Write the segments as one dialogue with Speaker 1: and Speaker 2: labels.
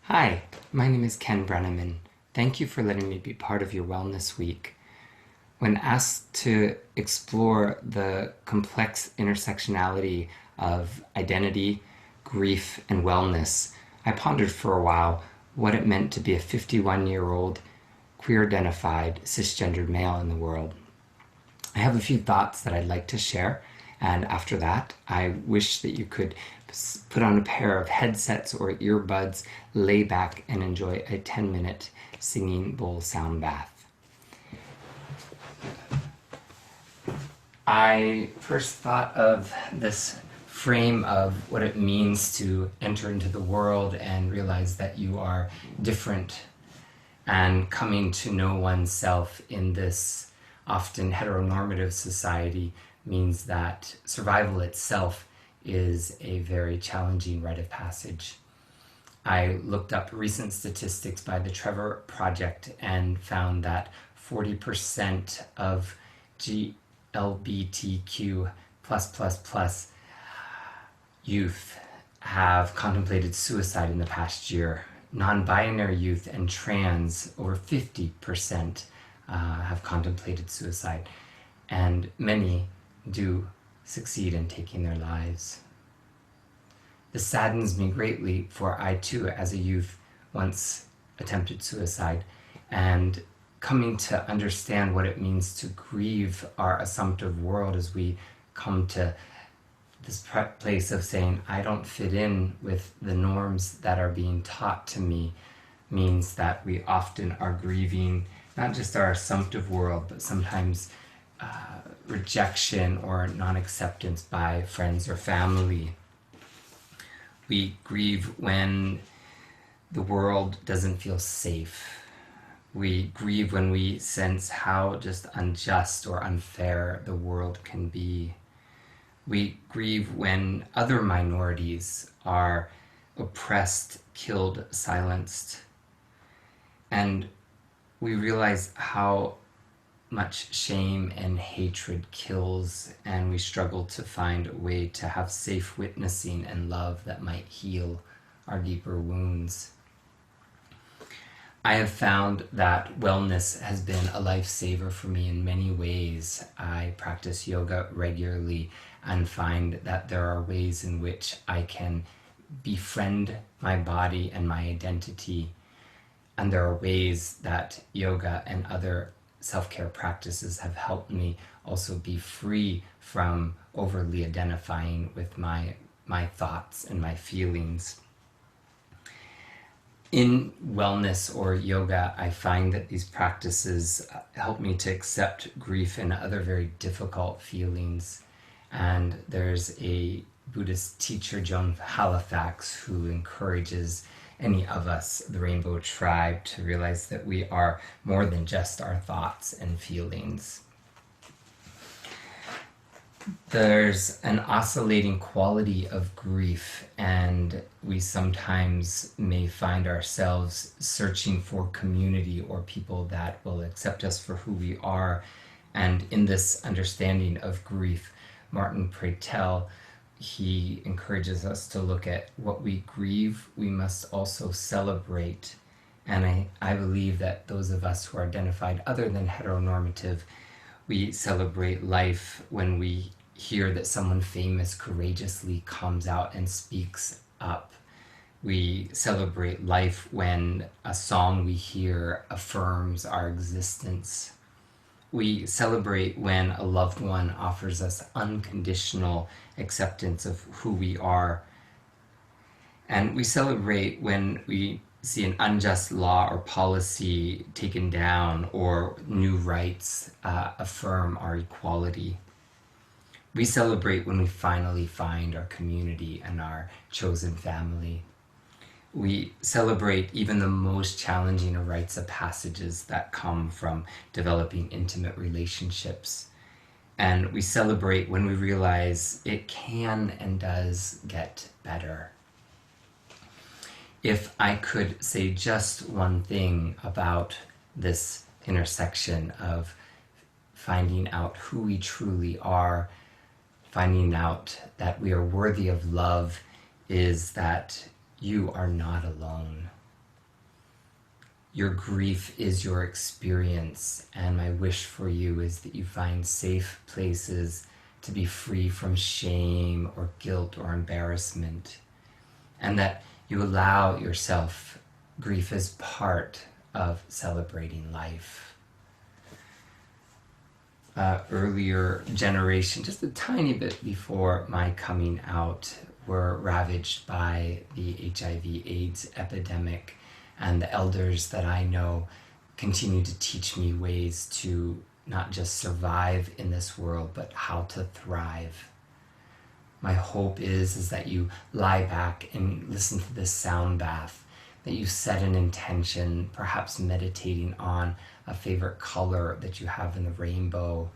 Speaker 1: Hi, my name is Ken Breniman. Thank you for letting me be part of your Wellness Week. When asked to explore the complex intersectionality of identity, grief, and wellness, I pondered for a while what it meant to be a 51-year-old queer-identified cisgendered male in the world. I have a few thoughts that I'd like to share, and after that, I wish that you could put on a pair of headsets or earbuds, lay back, and enjoy a 10-minute singing bowl sound bath. I first thought of this frame of what it means to enter into the world and realize that you are different, and coming to know oneself in this often heteronormative society means that survival itself is a very challenging rite of passage. I looked up recent statistics by the Trevor Project and found that 40% of LGBTQ youth have contemplated suicide in the past year. Non-binary youth and trans, over 50% have contemplated suicide, and many do succeed in taking their lives. This saddens me greatly, for I too, as a youth, once attempted suicide, and coming to understand what it means to grieve our assumptive world as we come to this place of saying, I don't fit in with the norms that are being taught to me, means that we often are grieving not just our assumptive world, but sometimes rejection or non-acceptance by friends or family. We grieve when the world doesn't feel safe. We grieve when we sense how just unjust or unfair the world can be. We grieve when other minorities are oppressed, killed, silenced. And we realize how much shame and hatred kills, and we struggle to find a way to have safe witnessing and love that might heal our deeper wounds. I have found that wellness has been a lifesaver for me in many ways. I practice yoga regularly and find that there are ways in which I can befriend my body and my identity. And there are ways that yoga and other self-care practices have helped me also be free from overly identifying with my thoughts and my feelings. In wellness or yoga, I find that these practices help me to accept grief and other very difficult feelings. And there's a Buddhist teacher, Joan Halifax, who encourages any of us, the Rainbow Tribe, to realize that we are more than just our thoughts and feelings. There's an oscillating quality of grief, and we sometimes may find ourselves searching for community or people that will accept us for who we are. And in this understanding of grief, Martin Preytel, he encourages us to look at what we grieve, we must also celebrate. And I believe that those of us who are identified other than heteronormative, we celebrate life when we hear that someone famous courageously comes out and speaks up. We celebrate life when a song we hear affirms our existence. We celebrate when a loved one offers us unconditional acceptance of who we are. And we celebrate when we see an unjust law or policy taken down, or new rights affirm our equality. We celebrate when we finally find our community and our chosen family. We celebrate even the most challenging of rites of passages that come from developing intimate relationships. And we celebrate when we realize it can and does get better. If I could say just one thing about this intersection of finding out who we truly are, finding out that we are worthy of love, is that you are not alone. Your grief is your experience, and my wish for you is that you find safe places to be free from shame or guilt or embarrassment, and that you allow yourself grief as part of celebrating life. Earlier generation, just a tiny bit before my coming out, were ravaged by the HIV/AIDS epidemic, and the elders that I know continue to teach me ways to not just survive in this world, but how to thrive. My hope is that you lie back and listen to this sound bath, that you set an intention, perhaps meditating on a favorite color that you have in the rainbow,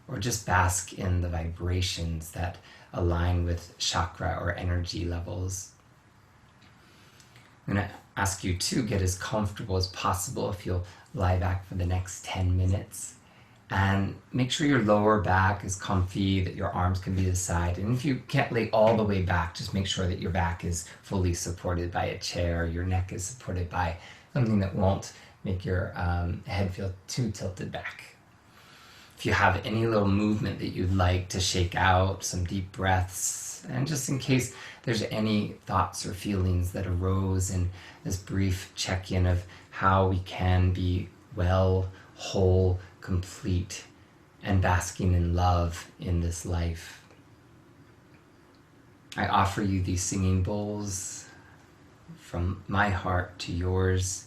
Speaker 1: or just bask in the vibrations that align with chakra or energy levels. I'm going to ask you to get as comfortable as possible if you'll lie back for the next 10 minutes. And make sure your lower back is comfy, that your arms can be to the side. And if you can't lay all the way back, just make sure that your back is fully supported by a chair, your neck is supported by something that won't make your head feel too tilted back. If you have any little movement that you'd like to shake out, some deep breaths, and just in case there's any thoughts or feelings that arose in this brief check-in of how we can be well, whole, complete, and basking in love in this life. I offer you these singing bowls from my heart to yours.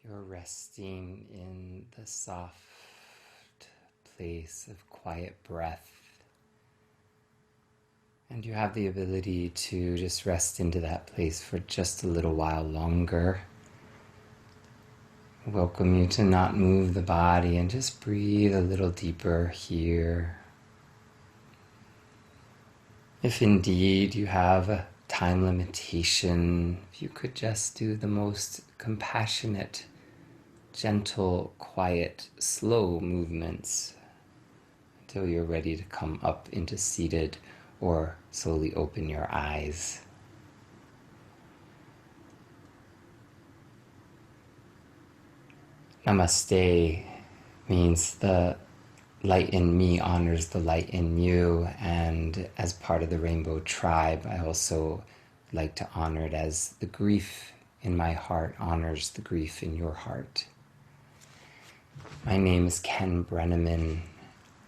Speaker 1: You're resting in the soft place of quiet breath. And you have the ability to just rest into that place for just a little while longer. I welcome you to not move the body and just breathe a little deeper here. If indeed you have a time limitation, if you could just do the most compassionate, gentle, quiet, slow movements until you're ready to come up into seated or slowly open your eyes. Namaste means the light in me honors the light in you, and as part of the Rainbow Tribe, I also like to honor it as the grief in my heart honors the grief in your heart. My name is Ken Breniman.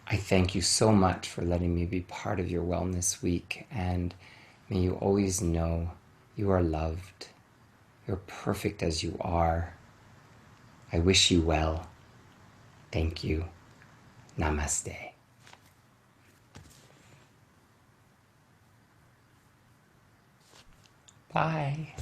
Speaker 1: I thank you so much for letting me be part of your Wellness Week, and may you always know you are loved. You're perfect as you are. I wish you well. Thank you. Namaste. Bye.